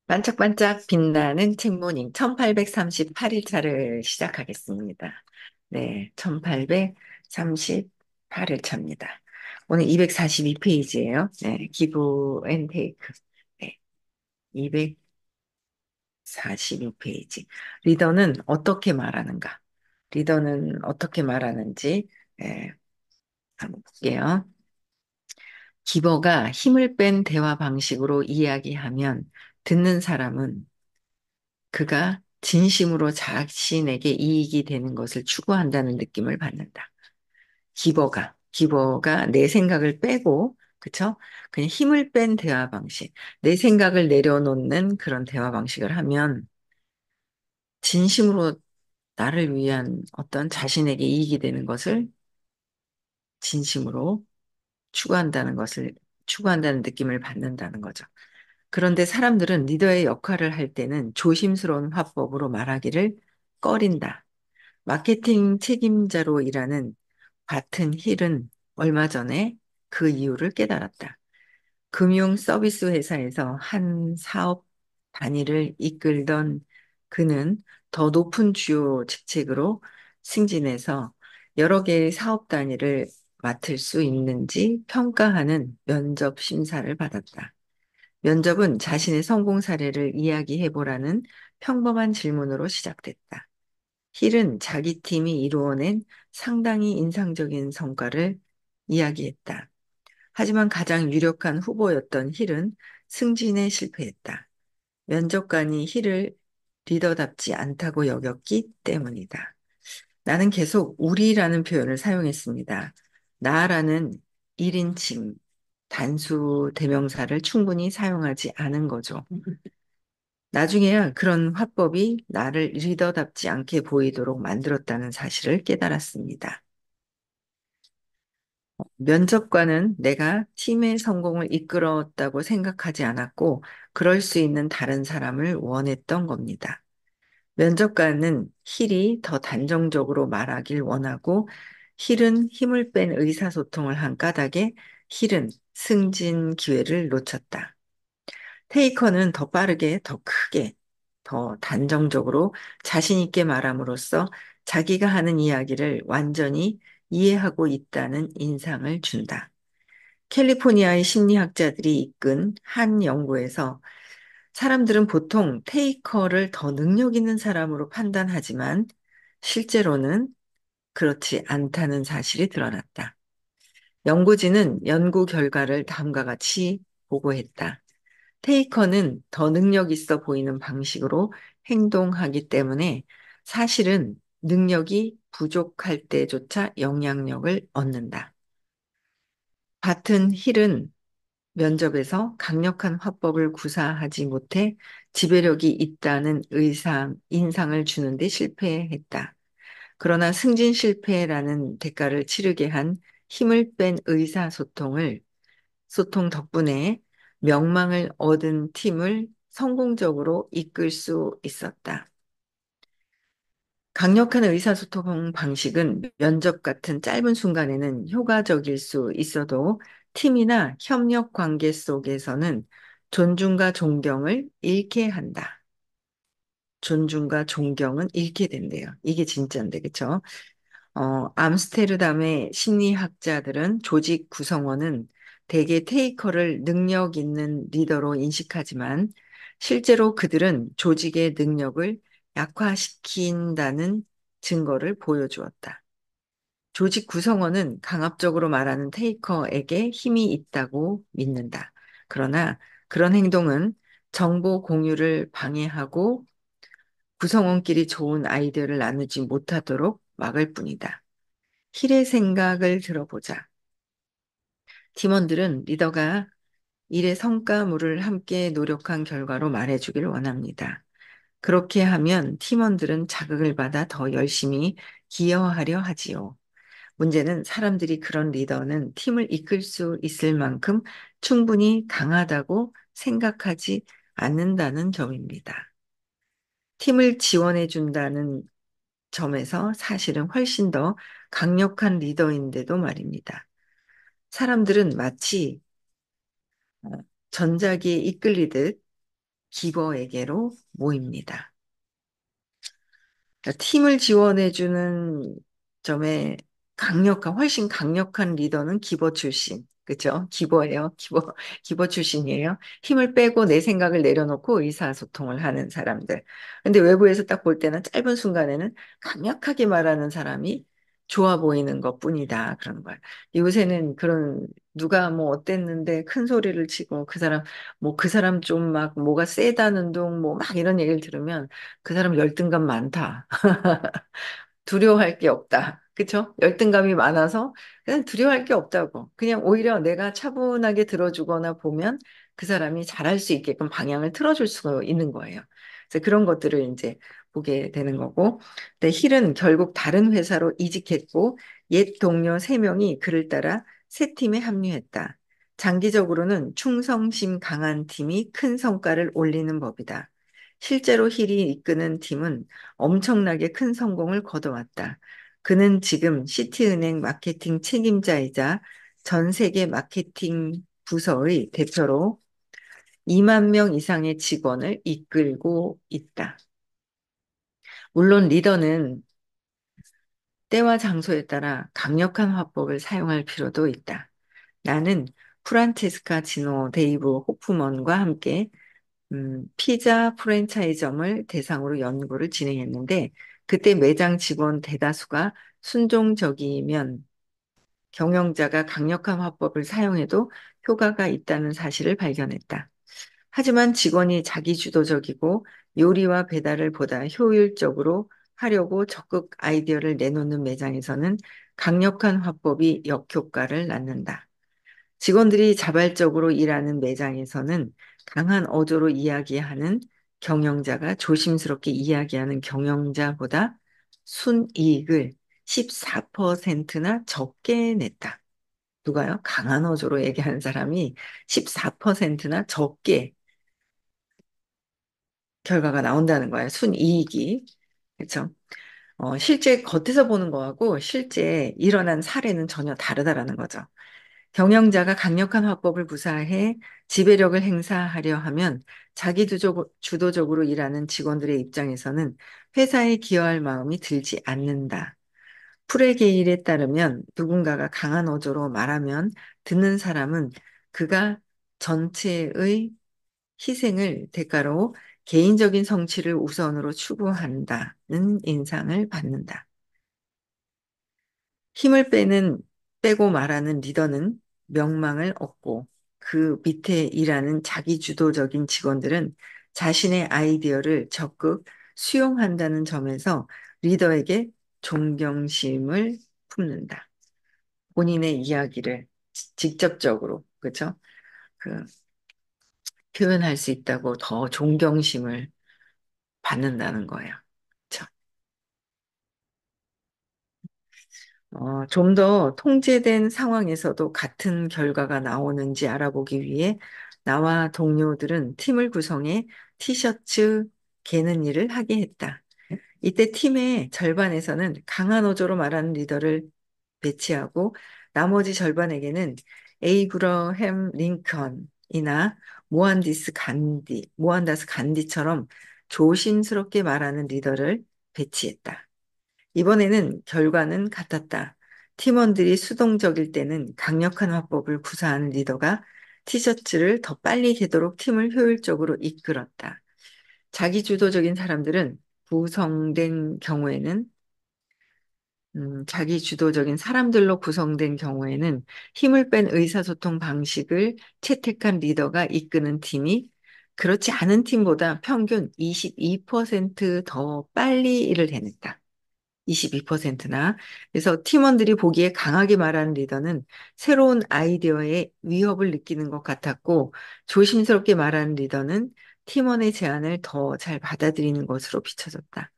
반짝반짝 빛나는 책모닝 1838일차를 시작하겠습니다. 네, 1838일차입니다. 오늘 242페이지예요. 네, 기브 앤 테이크. 네, 242페이지. 리더는 어떻게 말하는가? 리더는 어떻게 말하는지 한번 볼게요. 기버가 힘을 뺀 대화 방식으로 이야기하면 듣는 사람은 그가 진심으로 자신에게 이익이 되는 것을 추구한다는 느낌을 받는다. 기버가 내 생각을 빼고, 그쵸? 그냥 힘을 뺀 대화 방식, 내 생각을 내려놓는 그런 대화 방식을 하면 진심으로 나를 위한 어떤 자신에게 이익이 되는 것을 진심으로 추구한다는 느낌을 받는다는 거죠. 그런데 사람들은 리더의 역할을 할 때는 조심스러운 화법으로 말하기를 꺼린다. 마케팅 책임자로 일하는 바튼 힐은 얼마 전에 그 이유를 깨달았다. 금융 서비스 회사에서 한 사업 단위를 이끌던 그는 더 높은 주요 직책으로 승진해서 여러 개의 사업 단위를 맡을 수 있는지 평가하는 면접 심사를 받았다. 면접은 자신의 성공 사례를 이야기해 보라는 평범한 질문으로 시작됐다. 힐은 자기 팀이 이루어낸 상당히 인상적인 성과를 이야기했다. 하지만 가장 유력한 후보였던 힐은 승진에 실패했다. 면접관이 힐을 리더답지 않다고 여겼기 때문이다. 나는 계속 우리라는 표현을 사용했습니다. 나라는 1인칭 단수 대명사를 충분히 사용하지 않은 거죠. 나중에야 그런 화법이 나를 리더답지 않게 보이도록 만들었다는 사실을 깨달았습니다. 면접관은 내가 팀의 성공을 이끌었다고 생각하지 않았고, 그럴 수 있는 다른 사람을 원했던 겁니다. 면접관은 힐이 더 단정적으로 말하길 원하고, 힐은 힘을 뺀 의사소통을 한 까닭에 힐은 승진 기회를 놓쳤다. 테이커는 더 빠르게, 더 크게, 더 단정적으로 자신 있게 말함으로써 자기가 하는 이야기를 완전히 이해하고 있다는 인상을 준다. 캘리포니아의 심리학자들이 이끈 한 연구에서 사람들은 보통 테이커를 더 능력 있는 사람으로 판단하지만 실제로는 그렇지 않다는 사실이 드러났다. 연구진은 연구 결과를 다음과 같이 보고했다. 테이커는 더 능력 있어 보이는 방식으로 행동하기 때문에 사실은 능력이 부족할 때조차 영향력을 얻는다. 같은 힐은 면접에서 강력한 화법을 구사하지 못해 지배력이 있다는 인상을 주는데 실패했다. 그러나 승진 실패라는 대가를 치르게 한 힘을 뺀 소통 덕분에 명망을 얻은 팀을 성공적으로 이끌 수 있었다. 강력한 의사소통 방식은 면접 같은 짧은 순간에는 효과적일 수 있어도 팀이나 협력 관계 속에서는 존중과 존경을 잃게 한다. 존중과 존경은 잃게 된대요. 이게 진짜인데, 그쵸? 암스테르담의 심리학자들은 조직 구성원은 대개 테이커를 능력 있는 리더로 인식하지만 실제로 그들은 조직의 능력을 약화시킨다는 증거를 보여주었다. 조직 구성원은 강압적으로 말하는 테이커에게 힘이 있다고 믿는다. 그러나 그런 행동은 정보 공유를 방해하고 구성원끼리 좋은 아이디어를 나누지 못하도록 막을 뿐이다. 힐의 생각을 들어보자. 팀원들은 리더가 일의 성과물을 함께 노력한 결과로 말해주길 원합니다. 그렇게 하면 팀원들은 자극을 받아 더 열심히 기여하려 하지요. 문제는 사람들이 그런 리더는 팀을 이끌 수 있을 만큼 충분히 강하다고 생각하지 않는다는 점입니다. 팀을 지원해 준다는 점에서 사실은 훨씬 더 강력한 리더인데도 말입니다. 사람들은 마치 어, 전자기에 이끌리듯 기버에게로 모입니다. 그러니까 팀을 지원해주는 점에 훨씬 강력한 리더는 기버 출신. 그죠? 기버예요. 기버 출신이에요. 힘을 빼고 내 생각을 내려놓고 의사소통을 하는 사람들. 근데 외부에서 딱 볼 때는 짧은 순간에는 강력하게 말하는 사람이 좋아 보이는 것 뿐이다. 그런 거야. 요새는 그런, 누가 뭐 어땠는데 큰 소리를 치고 그 사람, 뭐 그 사람 좀 막 뭐가 세다는 둥, 뭐 막 이런 얘기를 들으면 그 사람 열등감 많다. 두려워할 게 없다. 그쵸? 열등감이 많아서 그냥 두려워할 게 없다고. 그냥 오히려 내가 차분하게 들어주거나 보면 그 사람이 잘할 수 있게끔 방향을 틀어줄 수 있는 거예요. 그래서 그런 것들을 이제 보게 되는 거고. 근데 힐은 결국 다른 회사로 이직했고 옛 동료 세명이 그를 따라 새 팀에 합류했다. 장기적으로는 충성심 강한 팀이 큰 성과를 올리는 법이다. 실제로 힐이 이끄는 팀은 엄청나게 큰 성공을 거둬왔다. 그는 지금 시티은행 마케팅 책임자이자 전 세계 마케팅 부서의 대표로 2만 명 이상의 직원을 이끌고 있다. 물론 리더는 때와 장소에 따라 강력한 화법을 사용할 필요도 있다. 나는 프란체스카 지노 데이브 호프먼과 함께 피자 프랜차이점을 대상으로 연구를 진행했는데 그때 매장 직원 대다수가 순종적이면 경영자가 강력한 화법을 사용해도 효과가 있다는 사실을 발견했다. 하지만 직원이 자기주도적이고 요리와 배달을 보다 효율적으로 하려고 적극 아이디어를 내놓는 매장에서는 강력한 화법이 역효과를 낳는다. 직원들이 자발적으로 일하는 매장에서는 강한 어조로 이야기하는 경영자가 조심스럽게 이야기하는 경영자보다 순이익을 14%나 적게 냈다. 누가요? 강한 어조로 얘기하는 사람이 14%나 적게 결과가 나온다는 거예요. 순이익이. 그렇죠? 실제 겉에서 보는 거하고 실제 일어난 사례는 전혀 다르다라는 거죠. 경영자가 강력한 화법을 구사해 지배력을 행사하려 하면 주도적으로 일하는 직원들의 입장에서는 회사에 기여할 마음이 들지 않는다. 프레게일에 따르면 누군가가 강한 어조로 말하면 듣는 사람은 그가 전체의 희생을 대가로 개인적인 성취를 우선으로 추구한다는 인상을 받는다. 힘을 빼고 말하는 리더는 명망을 얻고 그 밑에 일하는 자기주도적인 직원들은 자신의 아이디어를 적극 수용한다는 점에서 리더에게 존경심을 품는다. 본인의 이야기를 직접적으로, 그죠? 그, 표현할 수 있다고 더 존경심을 받는다는 거예요. 그쵸? 좀 더 통제된 상황에서도 같은 결과가 나오는지 알아보기 위해 나와 동료들은 팀을 구성해 티셔츠 개는 일을 하게 했다. 이때 팀의 절반에서는 강한 어조로 말하는 리더를 배치하고 나머지 절반에게는 에이브러햄 링컨이나 모한다스 간디처럼 조심스럽게 말하는 리더를 배치했다. 이번에는 결과는 같았다. 팀원들이 수동적일 때는 강력한 화법을 구사하는 리더가 티셔츠를 더 빨리 개도록 팀을 효율적으로 이끌었다. 자기주도적인 사람들은 구성된 경우에는 자기주도적인 사람들로 구성된 경우에는 힘을 뺀 의사소통 방식을 채택한 리더가 이끄는 팀이 그렇지 않은 팀보다 평균 22%더 빨리 일을 해냈다. 22%나. 그래서 팀원들이 보기에 강하게 말하는 리더는 새로운 아이디어에 위협을 느끼는 것 같았고, 조심스럽게 말하는 리더는 팀원의 제안을 더 잘 받아들이는 것으로 비춰졌다.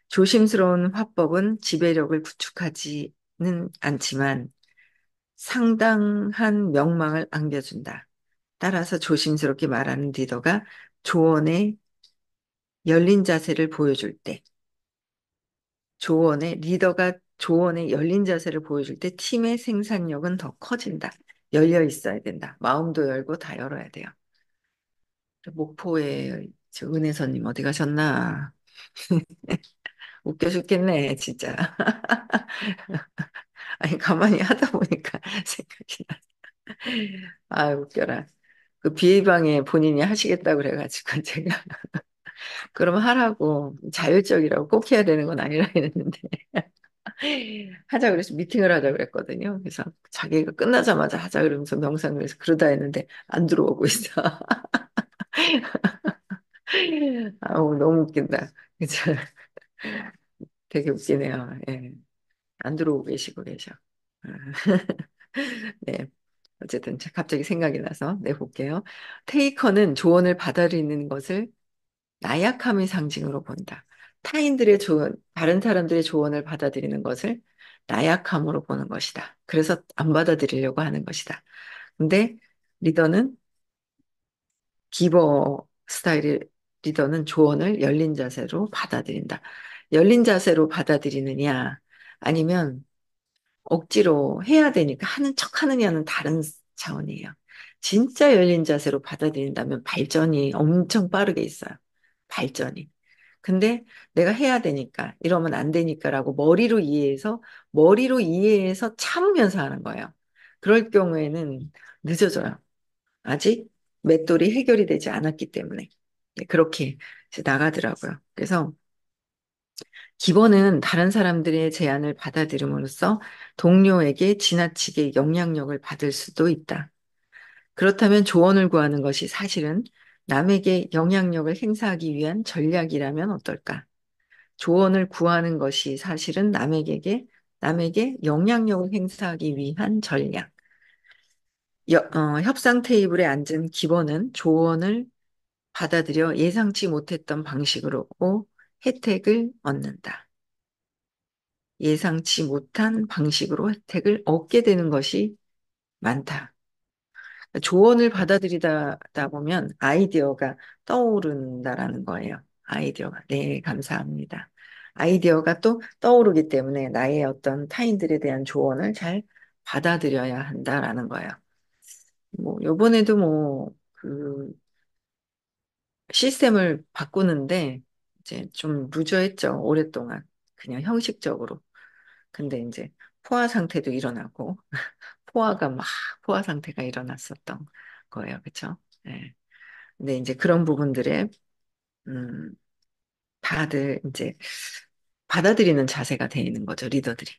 조심스러운 화법은 지배력을 구축하지는 않지만 상당한 명망을 안겨준다. 따라서 조심스럽게 말하는 리더가 조언에 열린 자세를 보여줄 때, 리더가 조언에 열린 자세를 보여줄 때 팀의 생산력은 더 커진다. 열려 있어야 된다. 마음도 열고 다 열어야 돼요. 목포에 저 은혜선님 어디 가셨나? 웃겨 죽겠네, 진짜. 아니, 가만히 하다 보니까 생각이 나. 아, 웃겨라. 그 비방에 본인이 하시겠다고 그래가지고 제가 그럼 하라고 자율적이라고 꼭 해야 되는 건 아니라 했는데 하자 그래서 미팅을 하자 그랬거든요. 그래서 자기가 끝나자마자 하자 그러면서 명상을 해서 그러다 했는데 안 들어오고 있어. 아우 너무 웃긴다. 그죠? 되게 웃기네요. 예. 안 들어오고 계시고 계셔. 네. 어쨌든 갑자기 생각이 나서 내볼게요. 테이커는 조언을 받아들이는 것을 나약함의 상징으로 본다. 타인들의 조언, 다른 사람들의 조언을 받아들이는 것을 나약함으로 보는 것이다. 그래서 안 받아들이려고 하는 것이다. 근데 리더는 기버 스타일의 리더는 조언을 열린 자세로 받아들인다. 열린 자세로 받아들이느냐, 아니면 억지로 해야 되니까 하는 척 하느냐는 다른 차원이에요. 진짜 열린 자세로 받아들인다면 발전이 엄청 빠르게 있어요. 발전이. 근데 내가 해야 되니까, 이러면 안 되니까라고 머리로 이해해서 참으면서 하는 거예요. 그럴 경우에는 늦어져요. 아직 맷돌이 해결이 되지 않았기 때문에. 네, 그렇게 이제 나가더라고요. 그래서 기본은 다른 사람들의 제안을 받아들임으로써 동료에게 지나치게 영향력을 받을 수도 있다. 그렇다면 조언을 구하는 것이 사실은 남에게 영향력을 행사하기 위한 전략이라면 어떨까? 조언을 구하는 것이 사실은 남에게 영향력을 행사하기 위한 전략. 협상 테이블에 앉은 기본은 조언을 받아들여 예상치 못했던 방식으로 혜택을 얻는다. 예상치 못한 방식으로 혜택을 얻게 되는 것이 많다. 조언을 받아들이다 보면 아이디어가 떠오른다라는 거예요. 아이디어가. 네, 감사합니다. 아이디어가 또 떠오르기 때문에 나의 어떤 타인들에 대한 조언을 잘 받아들여야 한다라는 거예요. 뭐, 요번에도 뭐, 시스템을 바꾸는데 이제 좀 루저했죠. 오랫동안. 그냥 형식적으로. 근데 이제 포화 상태도 일어나고 포화가 막 포화 상태가 일어났었던 거예요. 그렇죠? 네. 근데 이제 그런 부분들에 음, 다들 이제 받아들이는 자세가 돼 있는 거죠, 리더들이.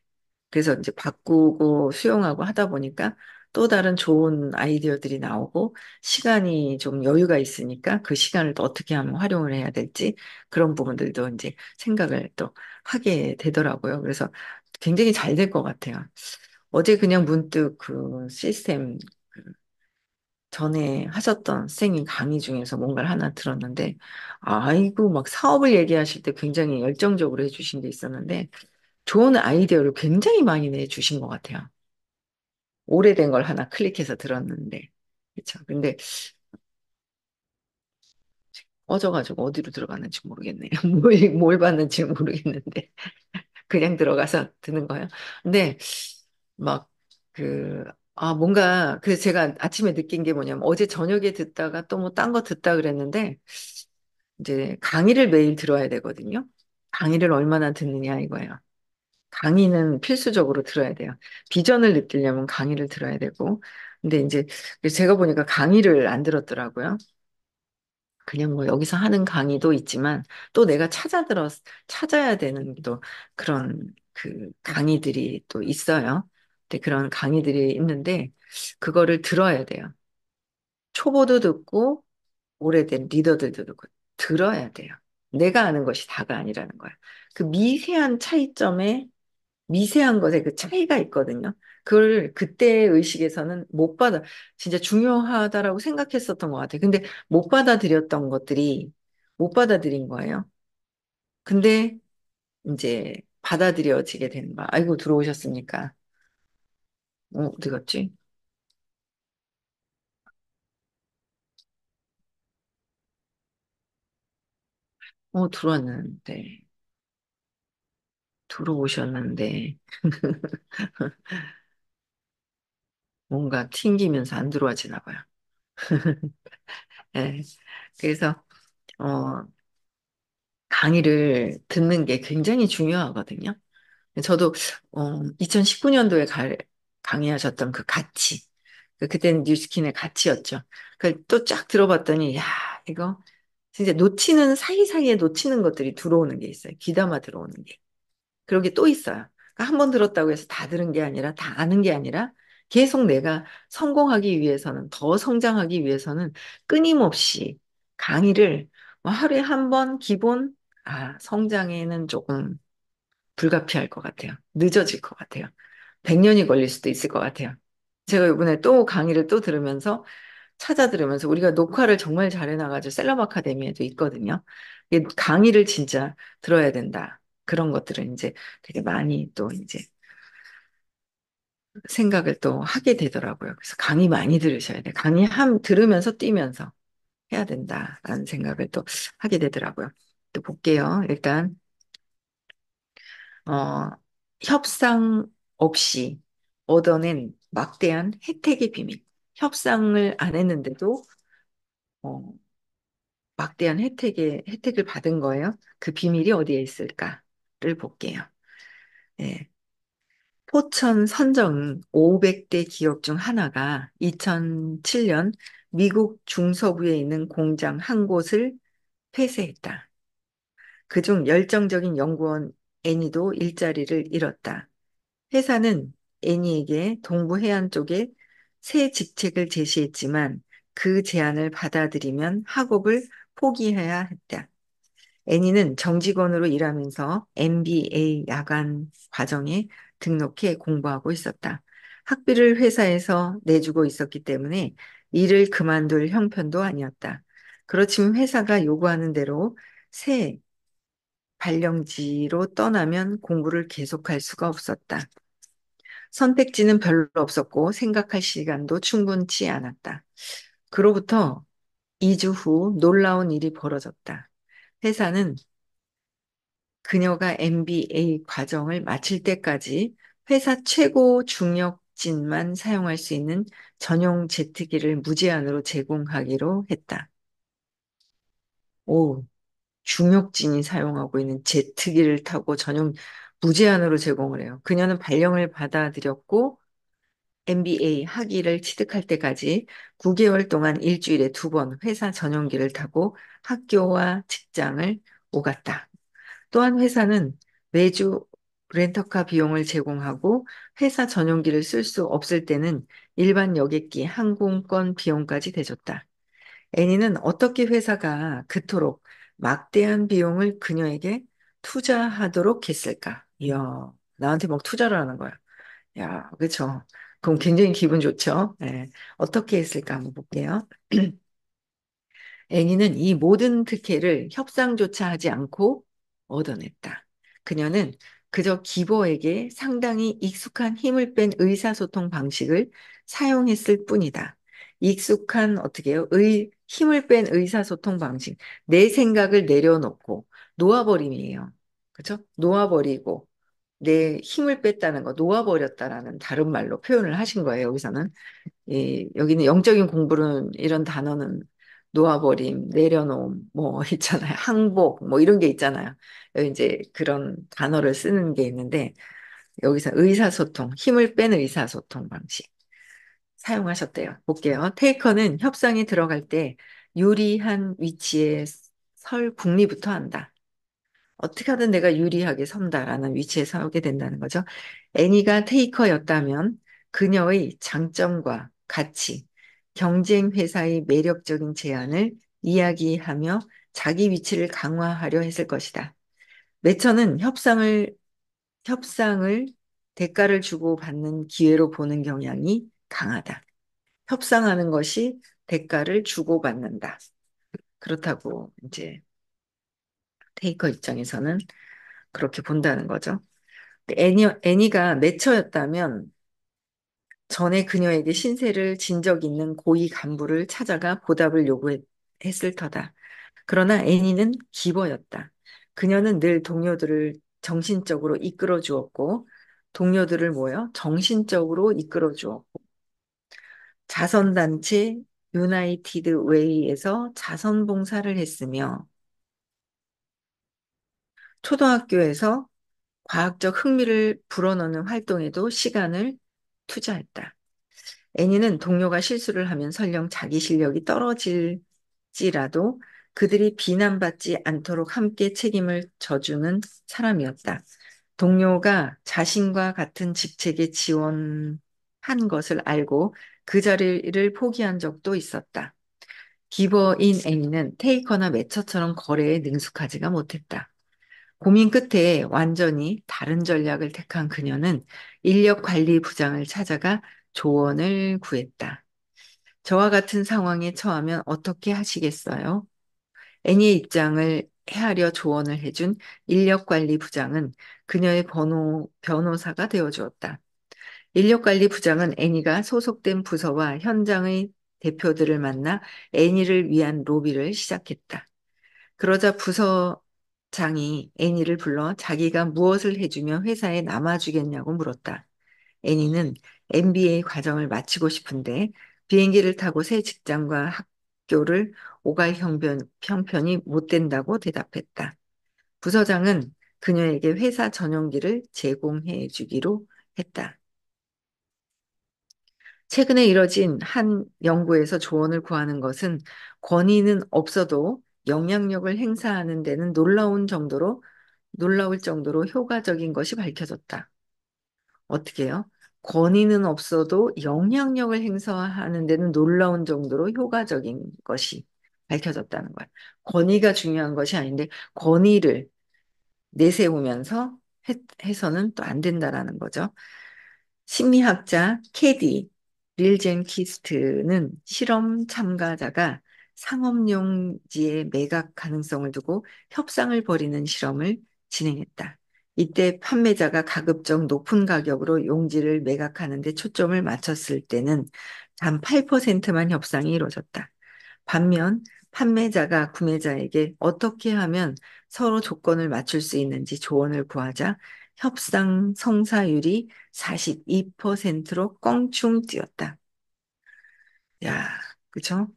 그래서 이제 바꾸고 수용하고 하다 보니까 또 다른 좋은 아이디어들이 나오고 시간이 좀 여유가 있으니까 그 시간을 또 어떻게 하면 활용을 해야 될지 그런 부분들도 이제 생각을 또 하게 되더라고요. 그래서 굉장히 잘 될 것 같아요. 어제 그냥 문득 그 시스템 그 전에 하셨던 선생님 강의 중에서 뭔가를 하나 들었는데, 아이고, 막 사업을 얘기하실 때 굉장히 열정적으로 해주신 게 있었는데, 좋은 아이디어를 굉장히 많이 내주신 것 같아요. 오래된 걸 하나 클릭해서 들었는데. 그쵸. 근데 꺼져가지고 어디로 들어갔는지 모르겠네요. 뭘 봤는지 모르겠는데. 그냥 들어가서 듣는 거예요. 근데 막 뭔가, 제가 아침에 느낀 게 뭐냐면 어제 저녁에 듣다가 또 뭐 딴 거 듣다 그랬는데, 이제 강의를 매일 들어야 되거든요. 강의를 얼마나 듣느냐 이거예요. 강의는 필수적으로 들어야 돼요. 비전을 느끼려면 강의를 들어야 되고. 근데 이제 제가 보니까 강의를 안 들었더라고요. 그냥 뭐 여기서 하는 강의도 있지만 또 내가 찾아야 되는 또 그런 그 강의들이 또 있어요. 근데 그런 강의들이 있는데 그거를 들어야 돼요. 초보도 듣고 오래된 리더들도 듣고 들어야 돼요. 내가 아는 것이 다가 아니라는 거야. 그 미세한 차이점에 미세한 것에 그 차이가 있거든요. 그걸 그때의 의식에서는 진짜 중요하다라고 생각했었던 것 같아요. 근데 못 받아들인 거예요. 근데 이제 받아들여지게 되는 거야. 아이고, 들어오셨습니까? 어디 갔지? 들어왔는데, 들어오셨는데, 뭔가 튕기면서 안 들어와지나 봐요. 예. 그래서, 어, 강의를 듣는 게 굉장히 중요하거든요. 저도, 2019년도에 강의하셨던 그 가치. 그때는 뉴스킨의 가치였죠. 또 쫙 들어봤더니, 야, 이거 진짜 놓치는, 사이사이에 놓치는 것들이 들어오는 게 있어요. 귀담아 들어오는 게. 그런 게 또 있어요. 그러니까 한번 들었다고 해서 다 들은 게 아니라, 다 아는 게 아니라, 계속 내가 성공하기 위해서는, 더 성장하기 위해서는 끊임없이 강의를 뭐 하루에 한 번 기본, 성장에는 조금 불가피할 것 같아요. 늦어질 것 같아요. 100년이 걸릴 수도 있을 것 같아요. 제가 이번에 또 강의를 또 들으면서 찾아 들으면서 우리가 녹화를 정말 잘해놔가지고 셀럽 아카데미에도 있거든요. 이게 강의를 진짜 들어야 된다. 그런 것들은 이제 되게 많이 또 이제 생각을 또 하게 되더라고요. 그래서 강의 많이 들으셔야 돼요. 들으면서 뛰면서 해야 된다라는 생각을 또 하게 되더라고요. 또 볼게요. 일단, 어, 협상 없이 얻어낸 막대한 혜택의 비밀. 협상을 안 했는데도, 어, 막대한 혜택을 받은 거예요. 그 비밀이 어디에 있을까를 볼게요. 예. 포천 선정 500대 기업 중 하나가 2007년 미국 중서부에 있는 공장 한 곳을 폐쇄했다. 그중 열정적인 연구원 애니도 일자리를 잃었다. 회사는 애니에게 동부 해안 쪽에 새 직책을 제시했지만 그 제안을 받아들이면 학업을 포기해야 했다. 애니는 정직원으로 일하면서 MBA 야간 과정에 등록해 공부하고 있었다. 학비를 회사에서 내주고 있었기 때문에 일을 그만둘 형편도 아니었다. 그렇지만 회사가 요구하는 대로 새 발령지로 떠나면 공부를 계속할 수가 없었다. 선택지는 별로 없었고 생각할 시간도 충분치 않았다. 그로부터 2주 후 놀라운 일이 벌어졌다. 회사는 그녀가 MBA 과정을 마칠 때까지 회사 최고 중역진만 사용할 수 있는 전용 제트기를 무제한으로 제공하기로 했다. 오, 중역진이 사용하고 있는 제트기를 타고 무제한으로 제공을 해요. 그녀는 발령을 받아들였고 MBA 학위를 취득할 때까지 9개월 동안 일주일에 2번 회사 전용기를 타고 학교와 직장을 오갔다. 또한 회사는 매주 렌터카 비용을 제공하고 회사 전용기를 쓸 수 없을 때는 일반 여객기 항공권 비용까지 대줬다. 애니는 어떻게 회사가 그토록 막대한 비용을 그녀에게 투자하도록 했을까? 이야, 나한테 막 투자를 하는 거야. 야, 그쵸. 그럼 굉장히 기분 좋죠? 예. 어떻게 했을까 한번 볼게요. 애니는 이 모든 특혜를 협상조차 하지 않고 얻어냈다. 그녀는 그저 기버에게 상당히 익숙한 힘을 뺀 의사소통 방식을 사용했을 뿐이다. 익숙한 어떻게 해요? 힘을 뺀 의사소통 방식. 내 생각을 내려놓고 놓아버림이에요. 그죠? 놓아버리고 내 힘을 뺐다는 거, 놓아버렸다라는 다른 말로 표현을 하신 거예요, 여기서는. 여기는 영적인 공부는 이런 단어는 놓아버림, 내려놓음, 뭐 있잖아요. 항복, 뭐 이런 게 있잖아요. 여기 이제 그런 단어를 쓰는 게 있는데, 여기서 의사소통, 힘을 뺀 의사소통 방식 사용하셨대요. 볼게요. 테이커는 협상에 들어갈 때 유리한 위치에 설 궁리부터 한다. 어떻게 하든 내가 유리하게 선다라는 위치에 서게 된다는 거죠. 애니가 테이커였다면 그녀의 장점과 가치, 경쟁 회사의 매력적인 제안을 이야기하며 자기 위치를 강화하려 했을 것이다. 매처는 협상을 대가를 주고 받는 기회로 보는 경향이 강하다. 협상하는 것이 대가를 주고 받는다. 그렇다고 이제 테이커 입장에서는 그렇게 본다는 거죠. 애니가 매처였다면 전에 그녀에게 신세를 진 적 있는 고위 간부를 찾아가 보답을 요구했을 터다. 그러나 애니는 기버였다. 그녀는 늘 동료들을 정신적으로 이끌어 주었고, 동료들을 모여 정신적으로 이끌어 주었고, 자선단체 유나이티드 웨이에서 자선봉사를 했으며 초등학교에서 과학적 흥미를 불어넣는 활동에도 시간을 투자했다. 애니는 동료가 실수를 하면 설령 자기 실력이 떨어질지라도 그들이 비난받지 않도록 함께 책임을 져주는 사람이었다. 동료가 자신과 같은 직책에 지원한 것을 알고 그 자리를 포기한 적도 있었다. 기버인 애니는 테이커나 매처처럼 거래에 능숙하지가 못했다. 고민 끝에 완전히 다른 전략을 택한 그녀는 인력 관리 부장을 찾아가 조언을 구했다. 저와 같은 상황에 처하면 어떻게 하시겠어요? 애니의 입장을 헤아려 조언을 해준 인력 관리 부장은 그녀의 변호사가 되어 주었다. 인력 관리 부장은 애니가 소속된 부서와 현장의 대표들을 만나 애니를 위한 로비를 시작했다. 그러자 부서장이 애니를 불러 자기가 무엇을 해주며 회사에 남아주겠냐고 물었다. 애니는 MBA 과정을 마치고 싶은데 비행기를 타고 새 직장과 학교를 오갈 형편이 못 된다고 대답했다. 부서장은 그녀에게 회사 전용기를 제공해 주기로 했다. 최근에 이뤄진 한 연구에서 조언을 구하는 것은 권위는 없어도 영향력을 행사하는 데는 놀라울 정도로 효과적인 것이 밝혀졌다. 어떻게 해요? 권위는 없어도 영향력을 행사하는 데는 놀라운 정도로 효과적인 것이 밝혀졌다는 거야. 권위가 중요한 것이 아닌데 권위를 내세우면서 해서는 또 안 된다라는 거죠. 심리학자 캐디 릴젠키스트는 실험 참가자가 상업용지의 매각 가능성을 두고 협상을 벌이는 실험을 진행했다. 이때 판매자가 가급적 높은 가격으로 용지를 매각하는 데 초점을 맞췄을 때는 단 8%만 협상이 이루어졌다. 반면 판매자가 구매자에게 어떻게 하면 서로 조건을 맞출 수 있는지 조언을 구하자 협상 성사율이 42%로 껑충 뛰었다. 야, 그쵸?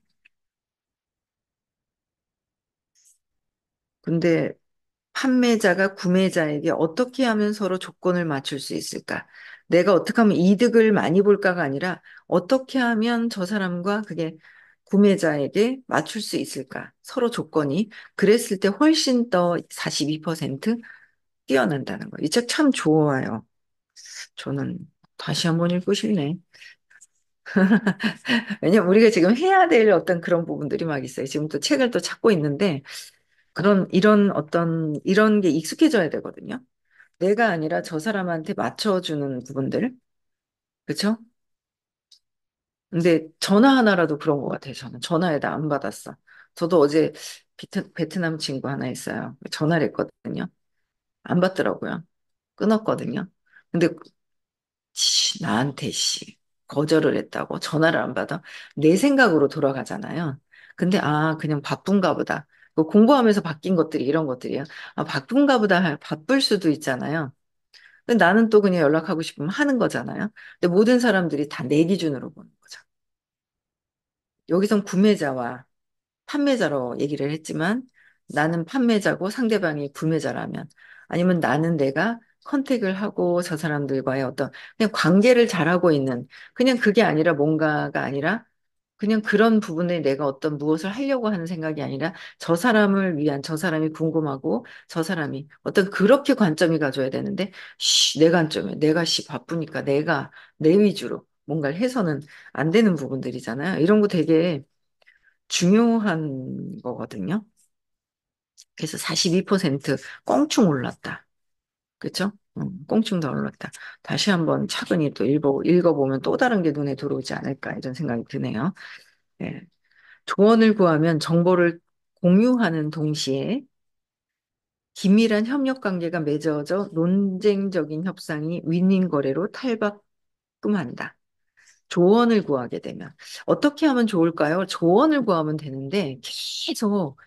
근데 판매자가 구매자에게 어떻게 하면 서로 조건을 맞출 수 있을까? 내가 어떻게 하면 이득을 많이 볼까가 아니라 어떻게 하면 저 사람과 그게 구매자에게 맞출 수 있을까? 서로 조건이. 그랬을 때 훨씬 더 42% 뛰어난다는 거예요. 이 책 참 좋아요. 저는 다시 한번 읽고 싶네. 왜냐면 우리가 지금 해야 될 어떤 그런 부분들이 막 있어요. 지금 또 책을 또 찾고 있는데 이런 게 익숙해져야 되거든요. 내가 아니라 저 사람한테 맞춰주는 부분들. 그쵸? 근데 전화 하나라도 그런 것 같아요. 저는 전화에다 안 받았어. 저도 어제 베트남 친구 하나 있어요. 전화를 했거든요. 안 받더라고요. 끊었거든요. 근데 나한테 거절을 했다고 전화를 안 받아. 내 생각으로 돌아가잖아요. 근데 그냥 바쁜가 보다. 그 공부하면서 바뀐 것들이 이런 것들이에요. 바쁜가 보다. 바쁠 수도 있잖아요. 근데 나는 또 그냥 연락하고 싶으면 하는 거잖아요. 근데 모든 사람들이 다 내 기준으로 보는 거죠. 여기선 구매자와 판매자로 얘기를 했지만 나는 판매자고 상대방이 구매자라면 아니면 나는 내가 컨택을 하고 저 사람들과의 어떤 그냥 관계를 잘하고 있는 그냥 그게 아니라 뭔가가 아니라 그냥 그런 부분에 내가 어떤 무엇을 하려고 하는 생각이 아니라 저 사람을 위한 저 사람이 궁금하고 저 사람이 어떤 그렇게 관점이 가져야 되는데 내 관점에 내가 바쁘니까 내가 내 위주로 뭔가를 해서는 안 되는 부분들이잖아요. 이런 거 되게 중요한 거거든요. 그래서 42% 껑충 올랐다. 그쵸? 껑충 더 올랐다. 다시 한번 차근히 또 읽어보면 또 다른 게 눈에 들어오지 않을까 이런 생각이 드네요. 예. 조언을 구하면 정보를 공유하는 동시에 긴밀한 협력 관계가 맺어져 논쟁적인 협상이 윈윈 거래로 탈바꿈한다. 조언을 구하게 되면 어떻게 하면 좋을까요? 조언을 구하면 되는데 계속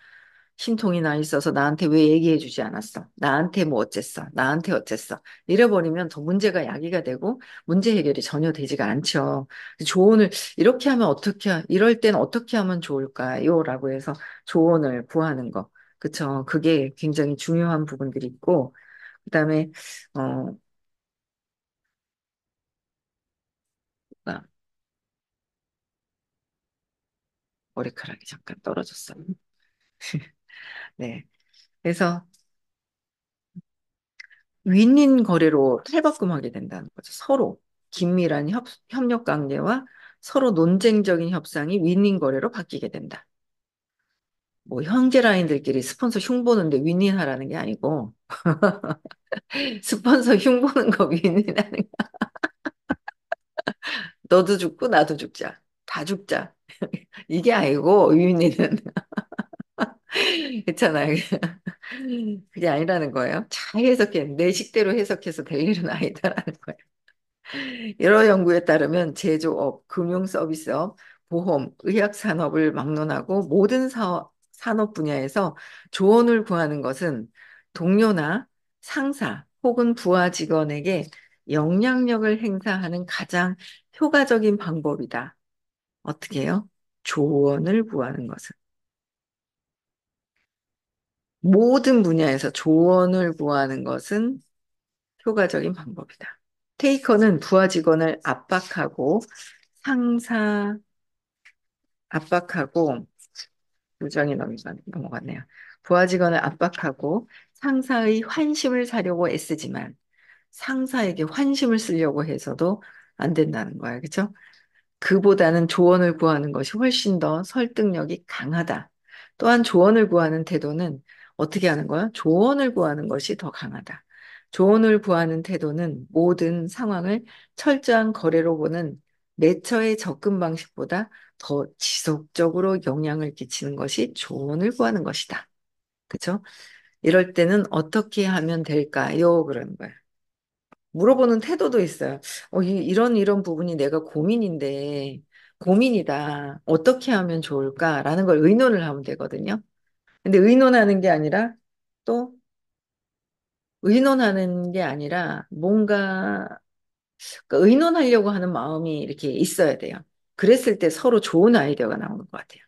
심통이 나 있어서 나한테 왜 얘기해 주지 않았어? 나한테 뭐 어쨌어? 나한테 어쨌어? 이래버리면 더 문제가 야기가 되고 문제 해결이 전혀 되지가 않죠. 조언을 이렇게 하면 이럴 땐 어떻게 하면 좋을까요? 라고 해서 조언을 구하는 거. 그쵸. 그게 굉장히 중요한 부분들이 있고, 그다음에, 어, 아, 머리카락이 잠깐 떨어졌어요. 네. 그래서 윈윈 거래로 탈바꿈하게 된다는 거죠. 서로 긴밀한 협력 관계와 서로 논쟁적인 협상이 윈윈 거래로 바뀌게 된다. 뭐 형제 라인들끼리 스폰서 흉보는데 윈윈하라는 게 아니고 스폰서 흉보는 거 윈윈하는 거. 너도 죽고 나도 죽자. 다 죽자. 이게 아니고 윈윈은 괜찮아요. 그게 아니라는 거예요. 잘 해석해. 내 식대로 해석해서 될 일은 아니다라는 거예요. 여러 연구에 따르면 제조업, 금융서비스업, 보험, 의학산업을 막론하고 모든 산업 분야에서 조언을 구하는 것은 동료나 상사 혹은 부하 직원에게 영향력을 행사하는 가장 효과적인 방법이다. 어떻게 해요? 조언을 구하는 것은. 모든 분야에서 조언을 구하는 것은 효과적인 방법이다. 테이커는 부하 직원을 상사 압박하고 요정이 넘어갔네요. 부하 직원을 압박하고 상사의 환심을 사려고 애쓰지만 상사에게 환심을 쓰려고 해서도 안 된다는 거예요. 그렇죠? 그보다는 조언을 구하는 것이 훨씬 더 설득력이 강하다. 또한 조언을 구하는 태도는 어떻게 하는 거야? 조언을 구하는 것이 더 강하다. 조언을 구하는 태도는 모든 상황을 철저한 거래로 보는 내처의 접근 방식보다 더 지속적으로 영향을 끼치는 것이 조언을 구하는 것이다. 그렇죠? 이럴 때는 어떻게 하면 될까요? 그러는 거예요. 물어보는 태도도 있어요. 이런 부분이 내가 고민이다. 어떻게 하면 좋을까라는 걸 의논을 하면 되거든요. 근데 의논하는 게 아니라 뭔가 의논하려고 하는 마음이 이렇게 있어야 돼요. 그랬을 때 서로 좋은 아이디어가 나오는 것 같아요.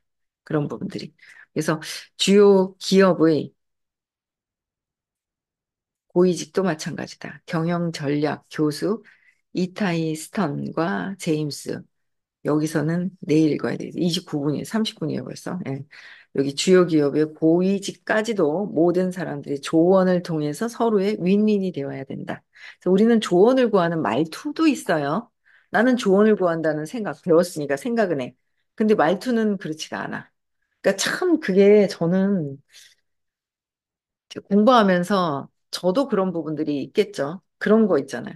그런 부분들이. 그래서 주요 기업의 고위직도 마찬가지다. 경영 전략 교수 이타이 스턴과 제임스 여기서는 내일 읽어야 돼요. 29분이에요. 30분이에요, 벌써. 예. 여기 주요 기업의 고위직까지도 모든 사람들이 조언을 통해서 서로의 윈윈이 되어야 된다. 그래서 우리는 조언을 구하는 말투도 있어요. 나는 조언을 구한다는 배웠으니까 생각은 해. 근데 말투는 그렇지가 않아. 그러니까 참 그게 저는 공부하면서 저도 그런 부분들이 있겠죠. 그런 거 있잖아요.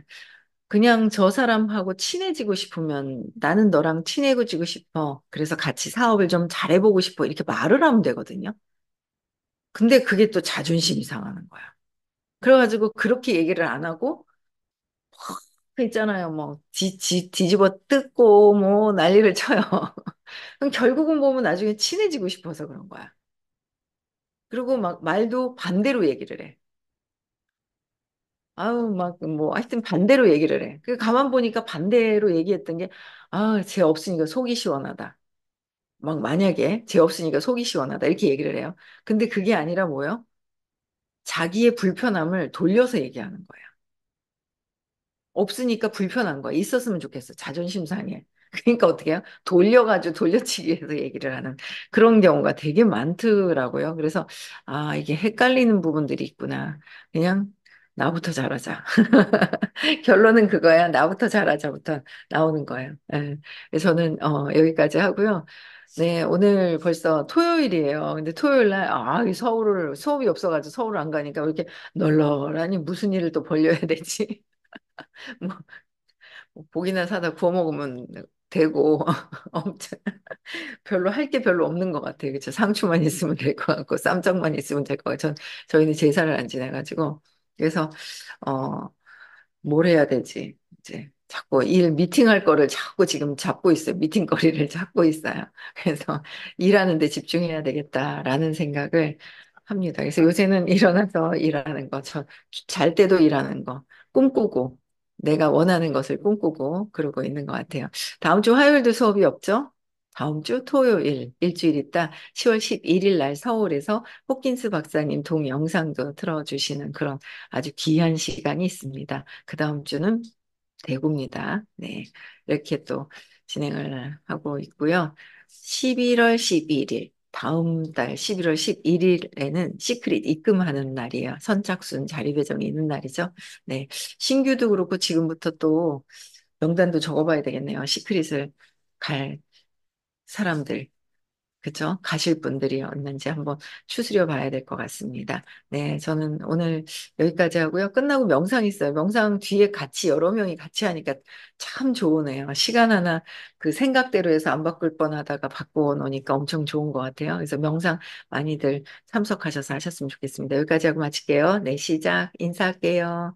그냥 저 사람하고 친해지고 싶으면 나는 너랑 친해지고 싶어. 그래서 같이 사업을 좀 잘해보고 싶어. 이렇게 말을 하면 되거든요. 근데 그게 또 자존심이 상하는 거야. 그래가지고 그렇게 얘기를 안 하고 그 있잖아요. 뭐 뒤집어 뜯고 뭐 난리를 쳐요. 그럼 결국은 보면 나중에 친해지고 싶어서 그런 거야. 그리고 막 말도 반대로 얘기를 해. 아우, 막, 뭐, 하여튼 반대로 얘기를 해. 그 가만 보니까 반대로 얘기했던 게, 쟤 없으니까 속이 시원하다. 막 만약에 쟤 없으니까 속이 시원하다. 이렇게 얘기를 해요. 근데 그게 아니라 뭐예요? 자기의 불편함을 돌려서 얘기하는 거예요. 없으니까 불편한 거야. 있었으면 좋겠어. 자존심 상해. 그러니까 어떻게 해요? 돌려치기 해서 얘기를 하는 그런 경우가 되게 많더라고요. 그래서, 이게 헷갈리는 부분들이 있구나. 그냥 나부터 잘하자. 결론은 그거야. 나부터 잘하자부터 나오는 거예요. 예. 그래서 저는, 여기까지 하고요. 네, 오늘 벌써 토요일이에요. 근데 토요일 날, 이 수업이 없어가지고 서울 안 가니까 왜 이렇게 널널하니 무슨 일을 또 벌려야 되지? 뭐 고기나 사다 구워 먹으면 되고 엄청 별로 할 게 별로 없는 것 같아요. 그쵸? 상추만 있으면 될 것 같고 쌈장만 있으면 될 것 같고 저희는 제사를 안 지내가지고 그래서 어, 뭘 해야 되지? 이제 자꾸 일 미팅할 거를 자꾸 지금 잡고 있어요. 미팅거리를 잡고 있어요. 그래서 일하는 데 집중해야 되겠다라는 생각을 합니다. 그래서 요새는 일어나서 일하는 거, 잘 때도 일하는 거, 꿈꾸고, 내가 원하는 것을 꿈꾸고, 그러고 있는 것 같아요. 다음 주 화요일도 수업이 없죠? 다음 주 토요일, 일주일 있다, 10월 11일 날 서울에서 호킨스 박사님 동영상도 틀어주시는 그런 아주 귀한 시간이 있습니다. 그 다음 주는 대구입니다. 네. 이렇게 또 진행을 하고 있고요. 11월 11일, 다음 달 11월 11일에는 시크릿 입금하는 날이에요. 선착순 자리 배정이 있는 날이죠. 네. 신규도 그렇고 지금부터 또 명단도 적어봐야 되겠네요. 시크릿을 갈 사람들. 그죠? 가실 분들이 없는지 한번 추스려 봐야 될 것 같습니다. 네, 저는 오늘 여기까지 하고요. 끝나고 명상 있어요. 명상 뒤에 같이 여러 명이 같이 하니까 참 좋으네요. 시간 하나 그 생각대로 해서 안 바꿀 뻔하다가 바꾸어 놓으니까 엄청 좋은 것 같아요. 그래서 명상 많이들 참석하셔서 하셨으면 좋겠습니다. 여기까지 하고 마칠게요. 네, 시작 인사할게요.